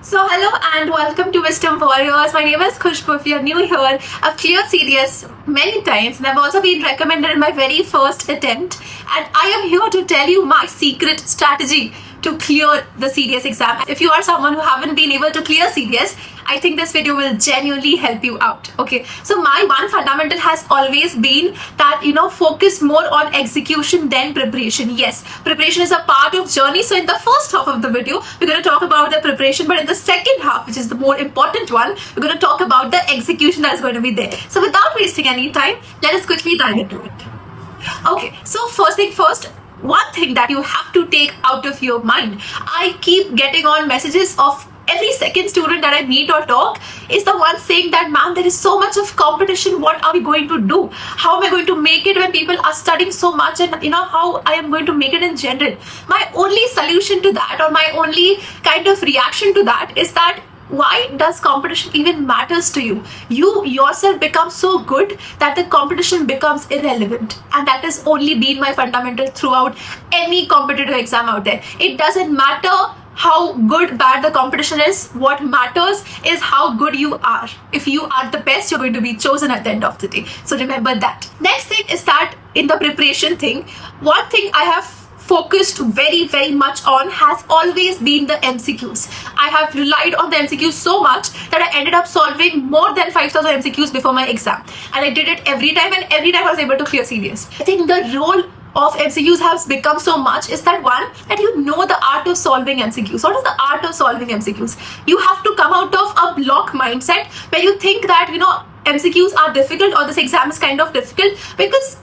So hello and welcome to Wisdom Warriors. My name is Khushbu. If you're new here, I've cleared CDS many times and I've also been recommended in my very first attempt. And I am here to tell you my secret strategy to clear the CDS exam. If you are someone who haven't been able to clear CDS, I think this video will genuinely help you out. Okay, so my one fundamental has always been that, focus more on execution than preparation. Yes, preparation is a part of journey. So in the first half of the video, we're going to talk about the preparation, but in the second half, which is the more important one, we're going to talk about the execution that is going to be there. So without wasting any time, let us quickly dive into it. Okay, so first thing first, one thing that you have to take out of your mind. I keep getting on messages of every second student that I meet or talk is the one saying that, ma'am, there is so much of competition. What are we going to do? How am I going to make it when people are studying so much? And how I am going to make it in general. My only solution to that, or my only kind of reaction to that, is that why does competition even matters to you? You yourself become so good that the competition becomes irrelevant. And that has only been my fundamental throughout any competitive exam out there. It doesn't matter how good, bad the competition is. What matters is how good you are. If you are the best, you're going to be chosen at the end of the day. So remember that. Next thing is that in the preparation thing, one thing I have focused very, very much on has always been the MCQs. I have relied on the MCQs so much that I ended up solving more than 5,000 MCQs before my exam. And I did it every time, and every time I was able to clear CDS. I think the role of MCQs has become so much is that one, that you know the art of solving MCQs. What is the art of solving MCQs? You have to come out of a block mindset where you think that, MCQs are difficult or this exam is kind of difficult, because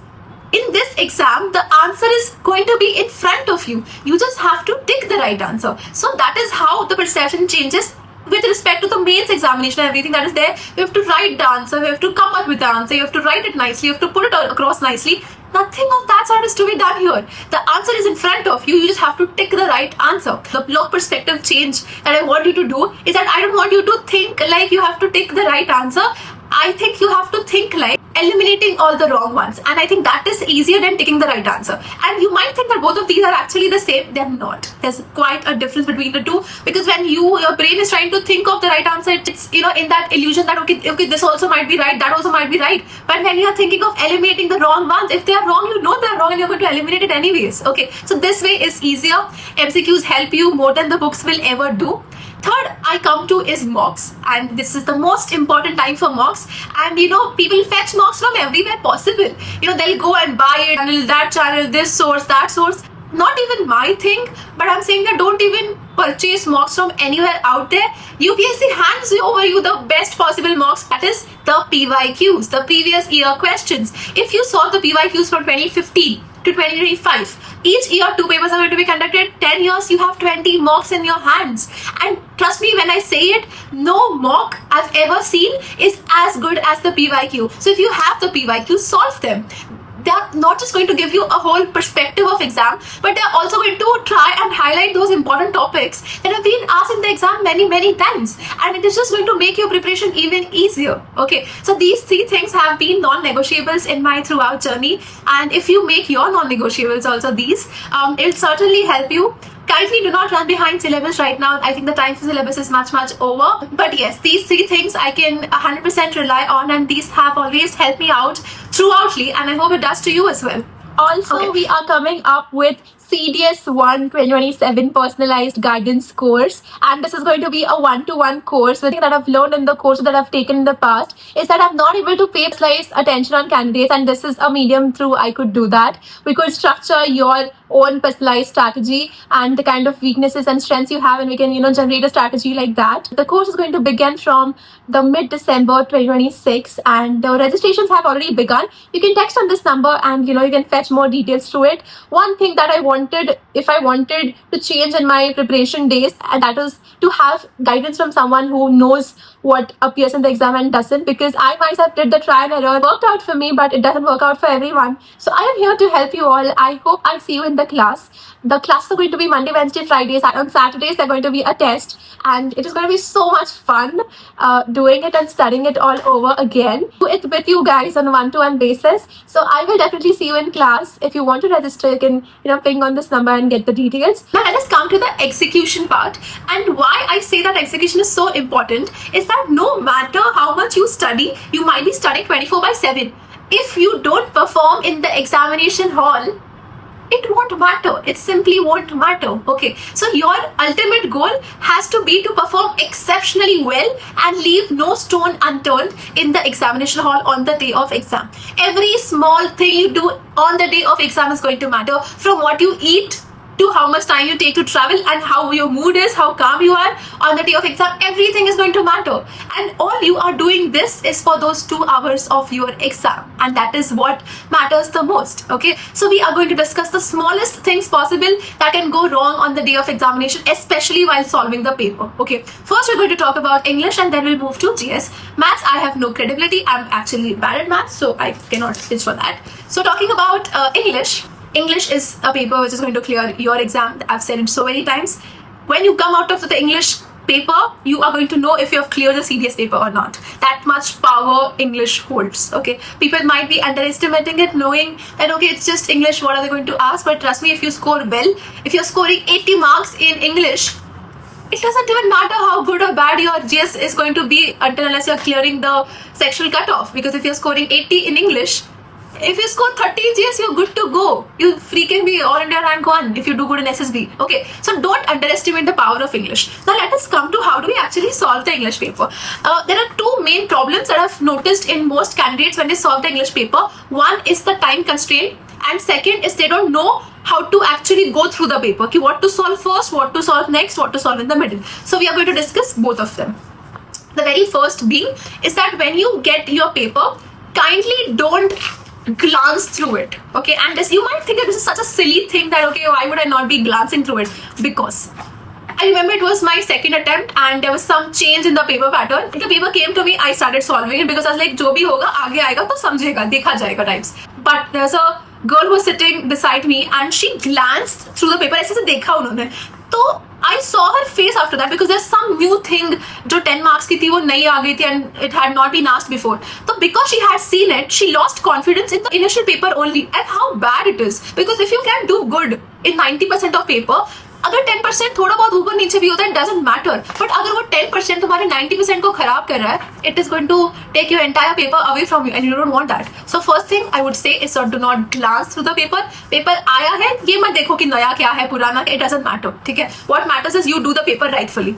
in this exam, the answer is going to be in front of you. You just have to tick the right answer. So that is how the perception changes with respect to the mains examination and everything that is there. You have to write the answer, you have to come up with the answer, you have to write it nicely, you have to put it across nicely. Nothing of that sort is to be done here. The answer is in front of you. You just have to tick the right answer. The block perspective change that I want you to do is that I don't want you to think like you have to tick the right answer. I think you have to think like eliminating all the wrong ones. And I think that is easier than ticking the right answer. And you might think that both of these are actually the same. They're not. There's quite a difference between the two, because when your brain is trying to think of the right answer, it's in that illusion that okay, this also might be right, that also might be right. But when you're thinking of eliminating the wrong ones, if they are wrong, you know they're wrong and you're going to eliminate it anyways. Okay, so this way is easier. MCQs help you more than the books will ever do. Third I come to is mocks, and this is the most important time for mocks. And people fetch mocks from everywhere possible. They'll go and buy it, that channel, this source, that source. Not even my thing, but I'm saying that don't even purchase mocks from anywhere out there. UPSC hands over you the best possible mocks, that is the PYQs, the previous year questions. If you solve the PYQs from 2015 to 2025, each year 2 papers are going to be conducted. 10 years, you have 20 mocks in your hands. And trust me when I say it, no mock I've ever seen is as good as the PYQ. So if you have the PYQ, solve them. They're not just going to give you a whole perspective of exam, but they're also going to try and highlight those important topics that have been asked in the exam many, many times. And it is just going to make your preparation even easier. Okay, so these 3 things have been non-negotiables in my throughout journey. And if you make your non-negotiables also these, it'll certainly help you. Kindly do not run behind syllabus right now. I think the time for syllabus is much, much over. But yes, these 3 things I can 100% rely on, and these have always helped me out throughoutly, and I hope it does to you as well. Also, we are coming up with CDS 1 2027 personalized guidance course, and this is going to be a one-to-one course. One thing that I've learned in the course that I've taken in the past is that I'm not able to pay personalized attention on candidates, and this is a medium through I could do that. We could structure your own personalized strategy and the kind of weaknesses and strengths you have, and we can generate a strategy like that. The course is going to begin from the mid-December 2026, and the registrations have already begun. You can text on this number and you can fetch more details through it. One thing that I wanted, if I wanted to change in my preparation days, and that is to have guidance from someone who knows what appears in the exam and doesn't, because I myself did the trial and error. It worked out for me, but it doesn't work out for everyone. So I am here to help you all. I hope I see you in the class. The classes are going to be Monday, Wednesday, Fridays. On Saturdays, they're going to be a test, and it is going to be so much fun doing it and studying it all over again. Do it with you guys on a one-to-one basis. So I will definitely see you in class. If you want to register, you can ping on this number and get the details. Now let us come to the execution part. And why I say that execution is so important is that no matter how much you study, you might be studying 24/7. If you don't perform in the examination hall, it won't matter. It simply won't matter. Okay, so your ultimate goal has to be to perform exceptionally well and leave no stone unturned in the examination hall on the day of exam. Every small thing you do on the day of exam is going to matter, from what you eat to how much time you take to travel and how your mood is, how calm you are on the day of exam. Everything is going to matter, and all you are doing this is for those 2 hours of your exam, and that is what matters the most. Okay, so we are going to discuss the smallest things possible that can go wrong on the day of examination, especially while solving the paper. Okay, first we're going to talk about English, and then we'll move to GS. Maths, I have no credibility. I'm actually bad at maths, so I cannot pitch for that. So talking about English is a paper which is going to clear your exam. I've said it so many times. When you come out of the English paper, you are going to know if you have cleared the CDS paper or not. That much power English holds. Okay, people might be underestimating it, knowing that okay, it's just English, what are they going to ask? But trust me, if you score well, if you're scoring 80 marks in English, it doesn't even matter how good or bad your GS is going to be unless you're clearing the sectional cutoff. Because if you're scoring 80 in English, if you score 30 GS, you're good to go. You freaking be all India rank 1 if you do good in SSB. Okay, so don't underestimate the power of English. Now let us come to how do we actually solve the English paper. There are 2 main problems that I've noticed in most candidates when they solve the English paper. One is the time constraint, and second is they don't know how to actually go through the paper. Okay, what to solve first, what to solve next, what to solve in the middle. So we are going to discuss both of them. The very first being is that when you get your paper, kindly don't glance through it. Okay, and this, you might think that this is such a silly thing that okay, why would I not be glancing through it? Because I remember it was my second attempt and there was some change in the paper pattern. The paper came to me, I started solving it because I was like, जो भी होगा आगे आएगा तो समझेगा, देखा जाएगा types. But there's a girl who was sitting beside me and she glanced through the paper. ऐसे से देखा उन्होंने. तो I saw her face after that because there's some new thing जो 10 marks की थी वो नई आ गई थी and it had not been asked before. So because she had seen it, she lost confidence in the initial paper only, and how bad it is. Because if you can do good in 90% of paper, अगर 10% थोड़ा बहुत ऊपर नीचे भी होता है, it doesn't matter. But अगर वो 10% तुम्हारे 90% को खराब कर रहा है, it is going to take your entire paper away from you, and you don't want that. So first thing I would say is do not glance through the paper. Paper आया है, ये मत देखो कि नया क्या है, पुराना, it doesn't matter. ठीक है? What matters is you do the paper rightfully.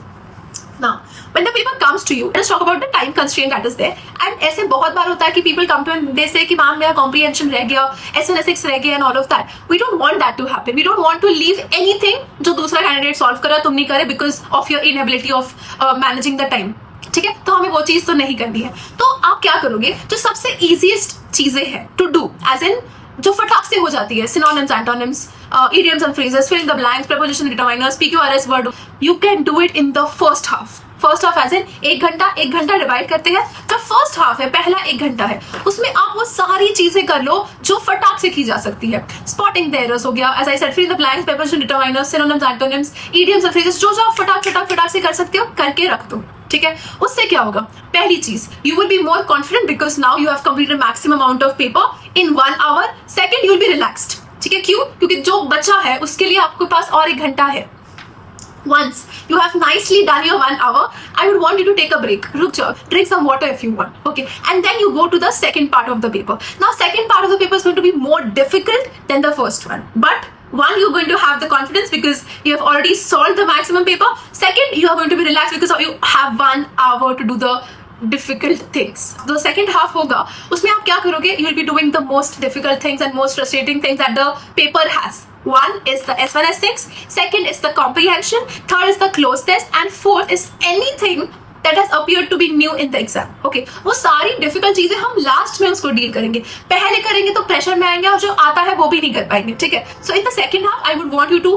Now, when the paper comes to you, let's talk about the time constraint that is there. And ऐसे बहुत बार होता है कि people come to and they say कि ma'am मेरा comprehension रह गया, SNSX रह गया and all of that. We don't want that to happen. We don't want to leave anything जो दूसरा candidate solve कर रहा तुम नहीं करे because of your inability of managing the time. ठीक है, तो हमें वो चीज तो नहीं करनी है. तो आप क्या करोगे? जो सबसे easiest चीजें हैं to do, as in जो फटाक से हो जाती है, synonyms, antonyms, idioms and phrases, filling the blanks, preposition determiners, PQRS word, you can do it in the first half. First half as in 1 घंटा डिवाइड करते हैं. जो फर्स्ट हाफ है, पहला 1 घंटा है, उसमें आप वो सारी चीजें कर लो जो फटाक से की जा सकती है. स्पॉटिंग द एरर्स हो गया, as I said, filling the blanks, preposition determiners, synonyms, antonyms, idioms and phrases, जो आप फटाक से कर सकते हो करके रख दो. ठीक है, उससे क्या होगा? पहली चीज, you will be more confident because now you have completed maximum amount of paper in 1 hour. Second, you will be relaxed. ठीक है, क्यों? क्योंकि जो बचा है उसके लिए आपके पास और 1 घंटा है. Once you have nicely done your 1 hour, I would want you to take a break. रुक जाओ, drink some water if you want. Okay, and then you go to the second part of the paper. Now, second part of the paper is going to be more difficult than the first one. But one, you're going to have the confidence because you have already solved the maximum paper. Second, you are going to be relaxed because you have 1 hour to do the difficult things. The second half होगा, उसमें आप क्या करोगे? You will be doing the most difficult things and most frustrating things that the paper has. One is the S1 S6, second is the comprehension, third is the close test, and fourth is anything that has appeared to be new in the exam. Okay, वो सारी difficult चीजें हम last में उसको deal करेंगे. पहले करेंगे तो प्रेशर में आएंगे और जो आता है वो भी नहीं कर पाएंगे. ठीक है, so in the second half I would want you to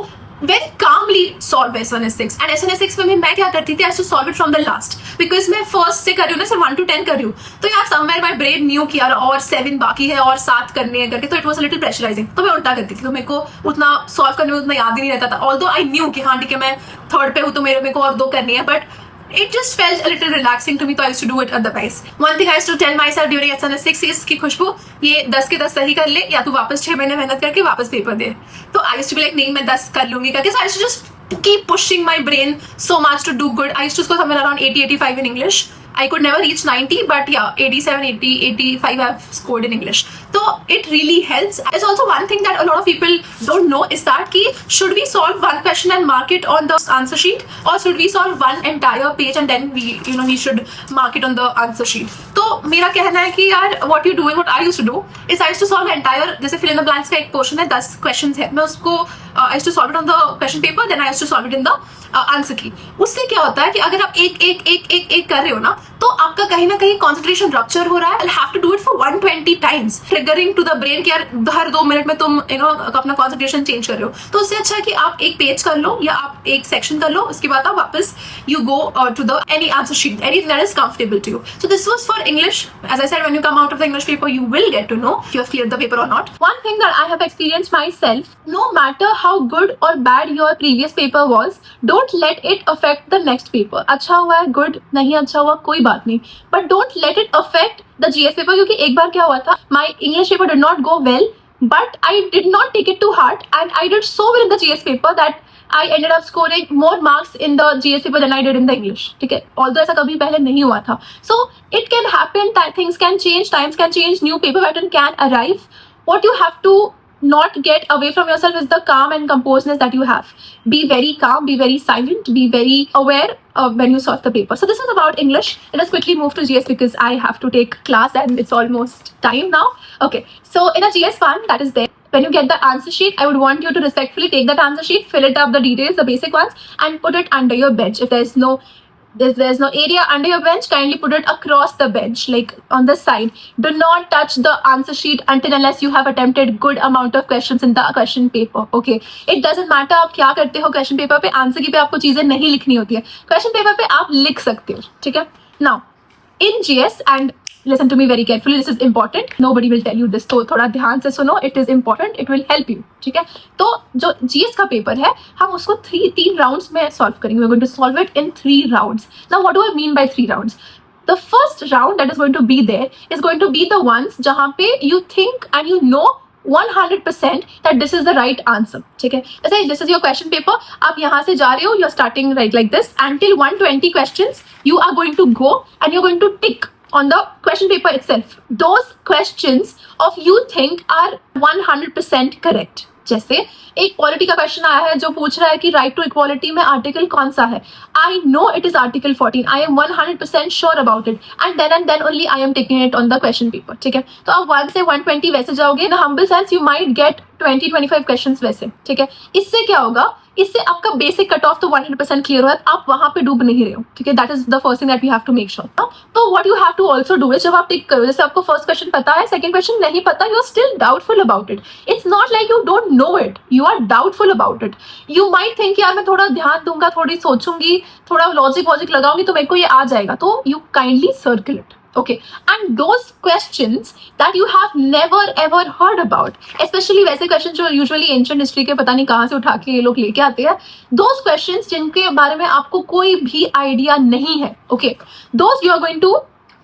very calmly solve S1 S6. And S1 S6 में मैं क्या करती थी? I used to solve it from the last because मैं फर्स्ट से कर रही हूँ ना, सिर्फ 1 to 10 कर रही हूँ, तो यार समवेयर माई ब्रेन न्यू कि यार और 7 बाकी है और 7 करने हैं करके, तो it was a little pressurising, तो मैं उल्टा करती थी, तो मेरे को उतना सॉल्व करने में उतना याद ही नहीं रहता था, ऑल्दो आई न्यू कि हाँ ठीक है मैं थर्ड पे हूँ तो मेरे को और 2 करनी है, but it just felt a little relaxing to me, so I used to do it otherwise. One thing I used to tell myself during SNS 6 is कि खुशबू ये 10 के 10 सही कर ले, या तू वापस 6 महीने मेहनत करके वापस पेपर दे. तो I used to be like नहीं मैं 10 कर लूंगी करके, so I used to just keep pushing my brain so much to do good. I used to score somewhere around 80-85 in English. I could never reach 90, but yeah, 87, 80, 85 I've scored in English. So it really helps. There's also one thing that a lot of people don't know is that ki, should we solve one question and mark it on the answer sheet, or should we solve one entire page and then we should mark it on the answer sheet. तो मेरा कहना है कि यार what you doing, what I used to do is I used to solve entire, जैसे fill in the blanks का एक portion है 10 questions है, मैं उसको I used to solve it on the question paper, then I used to solve it in the answer की. उससे क्या होता है कि अगर आप एक कर रहे हो ना, तो आपका कहीं ना कहीं कॉन्सेंट्रेशन रप्चर हो रहा है. I'll have to do it for 120 times, triggering to the brain कि यार हर 2 मिनट में तुम अपना कॉन्सेंट्रेशन चेंज कर रहे हो. तो उससे अच्छा है कि आप एक पेज कर लो या आप एक सेक्शन कर लो, उसके बाद आप वापस you go to the any answer sheet, anything that is comfortable to you. So this was for English. As I said, when you come out of the English paper, you will get to know if you have cleared the paper or not. One thing that I have experienced myself, no matter how good or bad your previous paper was, don't let it affect the next paper. अच्छा हुआ है, good, नहीं अच्छा हुआ कोई बात नहीं, but don't let it affect the GS paper. क्योंकि एक बार क्या हुआ था, my English paper did not go well, but I did not take it to heart and I did so well in the GS paper that I ended up scoring more marks in the GS paper than I did in the English. ठीक है, although ऐसा कभी पहले नहीं हुआ था. So it can happen, that things can change, times can change, new paper pattern can arrive. What you have to not get away from yourself is the calm and composedness that you have. Be very calm, be very silent, be very aware when you solve the paper. So this is about English. Let us quickly move to GS because I have to take class and it's almost time now. Okay, so in a GS one that is there, when you get the answer sheet, I would want you to respectfully take that answer sheet, fill it up, the details, the basic ones, and put it under your bench. If there's no area under your bench, kindly put it across the bench, like on the side. Do not touch the answer sheet until unless you have attempted good amount of questions in the question paper. Okay, it doesn't matter आप क्या करते हो question paper पे, answer की पे आपको चीजें नहीं लिखनी होती है, question paper पे आप लिख सकते हो. ठीक है, now in GS, and listen to me very carefully, this is important, nobody will tell you this, तो थोड़ा ध्यान से सुनो, it is important, it will help you. ठीक है, तो जो GS का पेपर है हम उसको 3 rounds में solve करेंगे. we're going to solve it in 3 rounds. Now what do I mean by 3 rounds? The first round that is going to be there is going to be the ones जहाँ पे you think and you know 100% that this is the right answer. ठीक है, जैसे this is your question paper, आप यहाँ से जा रहे हो, you're starting right like this, until 120 questions you are going to go and you're going to tick on the question paper itself. Those questions of you think are 100% correct. जैसे एक polity का question आया है जो पूछ रहा है कि राइट टू इक्वालिटी में आर्टिकल कौन सा है. I know it is article 14, I am 100% sure about it, and then only I am taking it on the question paper. ठीक है, तो आप 1 से 120 वैसे जाओगे. In humble sense you might get 20-25 questions वैसे. ठीक है, इससे क्या होगा, इससे आपका बेसिक कट ऑफ तो 100% क्लियर हुआ है, आप वहां पे डूब नहीं रहे हो. ठीक है, that is the first thing that we have to make sure. तो what you have to also do is, जब आप टिक करो, जैसे आपको फर्स्ट क्वेश्चन पता है, सेकंड क्वेश्चन नहीं पता, you are still doubtful about it. It's not like you don't know it, you are doubtful about it. You might think यार मैं थोड़ा ध्यान दूंगा, थोड़ी सोचूंगी, थोड़ा लॉजिक लगाऊंगी तो मेरे को ये आ जाएगा. तो you kindly circle it. Okay, and those questions that you have never ever heard about, especially वैसे questions जो usually ancient history के पता नहीं कहाँ से उठा के ये लोग लेके आते हैं, those questions जिनके बारे में आपको कोई भी idea नहीं है, okay, those you are going to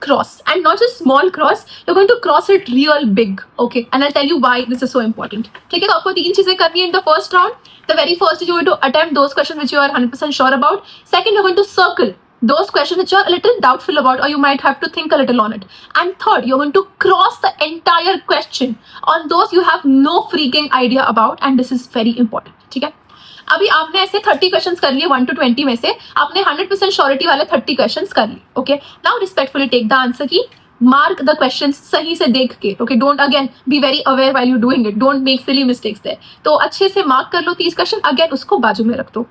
cross, and not just small cross, you're going to cross it real big. Okay, and I'll tell you why this is so important. ठीक है, तो आपको 3 चीजें करनी है in the first round. The very first is you're going to attempt those questions which you are 100% sure about. Second, you're going to circle those questions which you are a little doubtful about, or you might have to think a little on it. And third, you're going to cross the entire question on those you have no freaking idea about, and this is very important. ठीक है, अभी आपने ऐसे 30 questions कर लिए 1 to 20 में से, आपने 100% श्योरिटी वाले 30 क्वेश्चंस कर लिए. Okay, now respectfully take the answer key, mark the questions सही से देख के. Okay, don't again be very aware while you doing it, don't make silly mistakes there. तो अच्छे से मार्क कर लो 30 क्वेश्चन, अगेन उसको बाजू में रख दो.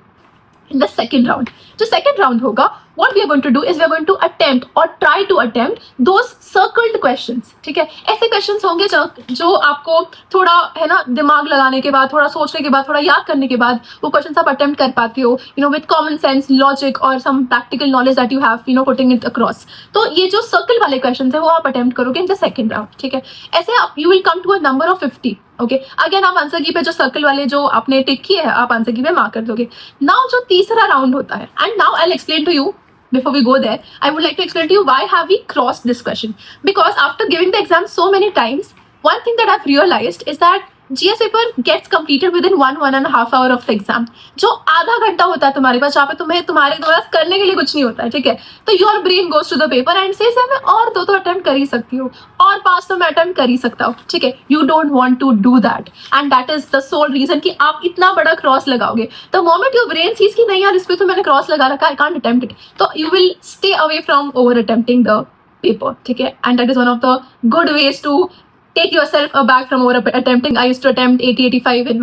in the second round. जो second round होगा, what we are going to do is we are going to attempt or try to attempt those circled questions. ठीक है, ऐसे questions होंगे जो आपको थोड़ा है ना दिमाग लगाने के बाद, थोड़ा सोचने के बाद, थोड़ा याद करने के बाद वो questions आप attempt कर पाते हो, you know, with common sense, logic or some practical knowledge that you have, you know, putting it across. तो ये जो circle वाले questions है वो आप attempt करोगे in the second round. ठीक है, ऐसे आप you will come to a number of 50. Okay, again आप आंसर की पे जो सर्कल वाले जो आपने टिक किए हैं आप आंसर की पे मार्क कर दोगे. नाउ जो तीसरा राउंड होता है, and now I will explain to you. Before we go there, I would like to explain to you why have we crossed this question. Because after giving the exam so many times, one thing that I've realized is that GS paper gets completed within 1.5 hour of the exam. जो आधा घंटा होता है तुम्हारे पास, जहाँ पे तुम्हारे द्वारा करने के लिए कुछ नहीं होता है. ठीक है, तो your brain goes to the paper and says मैं और दो तो अटेम्प्ट कर ही सकती हूँ, और 5 तो मैं अटेम्प्ट कर ही सकता हूँ. ठीक है, you don't want to do that, and that is the sole reason कि आप इतना बड़ा क्रॉस लगाओगे. The moment your brain sees कि नहीं यार इस पे तो मैंने क्रॉस लगा रखा, आई कांट अटेम्प्ट इट, तो you will stay away from over attempting the paper. ठीक है, and that is one of the good ways to take yourself aback from over attempting. I used to attempt 80-85 in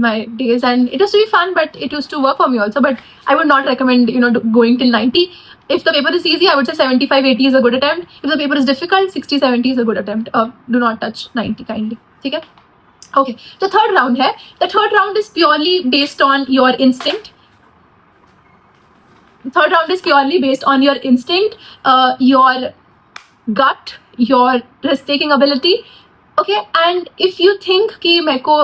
my days, and it used to be fun, but it used to work for me also. But I would not recommend, you know, going till 90. If the paper is easy, I would say 75-80 is a good attempt. If the paper is difficult, 60-70 is a good attempt. Do not touch 90 kindly. Okay? Okay. The third round है. The third round is purely based on your instinct. The third round is purely based on your instinct, your gut, your risk taking ability. Okay, and if you think कि मेरे को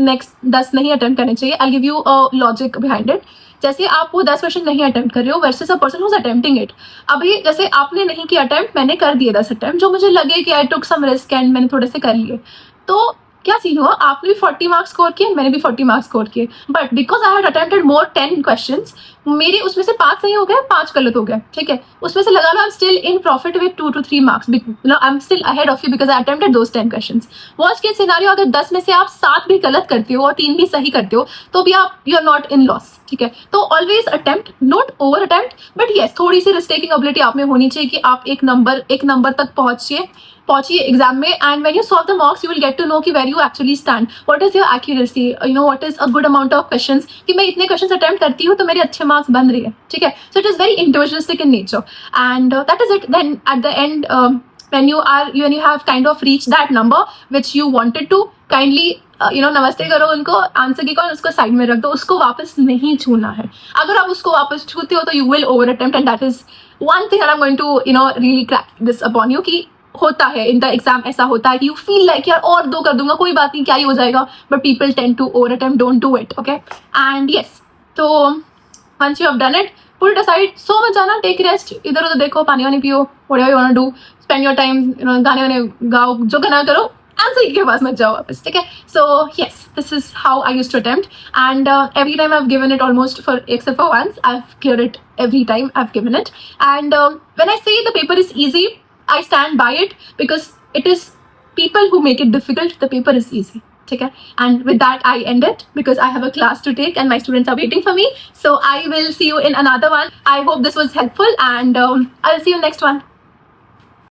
next 10 नहीं attempt करने चाहिए, I'll give you a logic behind it. जैसे आप वो 10 question नहीं अटेम्प्ट कर रहे हो versus a person who is attempting it. अभी जैसे आपने नहीं किया अटेम्प्ट, मैंने कर दिए 10 अटेम्प्ट, जो मुझे लगे कि आई टुक सम रिस्क एंड मैंने थोड़े से कर लिए. तो क्या सीन हुआ, आपने भी 40 मार्क्स स्कोर किए, मैंने भी 40 मार्क्स स्कोर किए, but because I had attempted more 10 questions, मेरे उसमें से 5 सही हो गए, 5 गलत हो गए. ठीक है, उसमें से लगा लो I am still in profit with 2 to 3 marks. I am still ahead of you because I attempted those 10 questions. Worst case scenario, अगर 10 में से आप 7 भी गलत करते हो और 3 भी सही करते हो तो भी आप you are not in loss. ठीक है, तो always attempt, not over attempt, but yes थोड़ी सी रिस्क टेकिंग एबिलिटी आप में होनी चाहिए कि आप एक नंबर तक पहुंचिए एग्जाम में. And when you solve the mocks you will get to know कि where you actually stand, what is your accuracy, you know what is a good amount of questions, कि मैं इतने क्वेश्चंस अटेम्प्ट करती हूँ तो मेरे अच्छे मार्क्स बन रही है. ठीक है, so it is very individualistic in nature, and that is it. Then at the end when you have kind of reached that number which you wanted to, kindly नमस्ते करो उनको, आंसर की कॉल उसको साइड में रख दो, उसको वापस नहीं छूना है. अगर आप उसको वापस छूते हो तो you will over attempt, and that is one thing I am going to really crack this upon you. कि होता है इन द एग्जाम, ऐसा होता है कि यू फील लाइक यार और 2 कर दूंगा, कोई बात नहीं, क्या ही हो जाएगा, but people tend to over attempt, don't do it. Okay, and yes, तो once you have done it, put it aside, so मत जाना, टेक रेस्ट, इधर उधर देखो, पानी वानी पियो, whatever you want to do, spend your time, गाने वाने गाओ, जो करना करो, आंसर के पास मत जाओ वापस. ठीक है, so yes, this is how I used to attempt, and every time I have given it almost for except for once, I have cleared it every time I've given it. And when I say the paper is easy, I stand by it, because it is people who make it difficult. The paper is easy. Okay? And with that I end it, because I have a class to take and my students are waiting for me. So I will see you in another one. I hope this was helpful, and I'll see you next one.